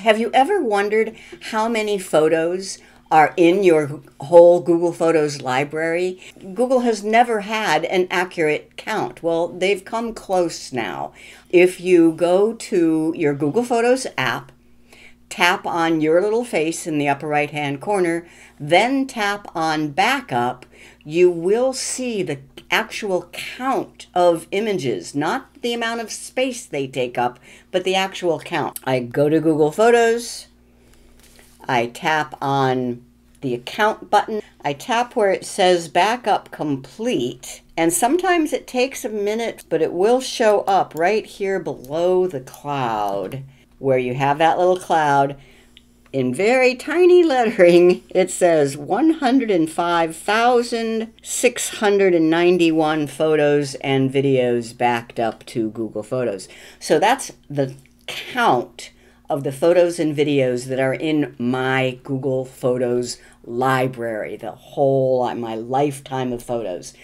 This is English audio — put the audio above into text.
Have you ever wondered how many photos are in your whole Google Photos library? Google has never had an accurate count. Well, they've come close now. If you go to your Google Photos app, tap on your little face in the upper right-hand corner, then tap on Backup, you will see the actual count of images, not the amount of space they take up, but the actual count. I go to Google Photos, I tap on the account button, I tap where it says Backup Complete, and sometimes it takes a minute, but it will show up right here below the cloud, where you have that little cloud. In very tiny lettering, it says 105,691 photos and videos backed up to Google Photos. So that's the count of the photos and videos that are in my Google Photos library, my lifetime of photos.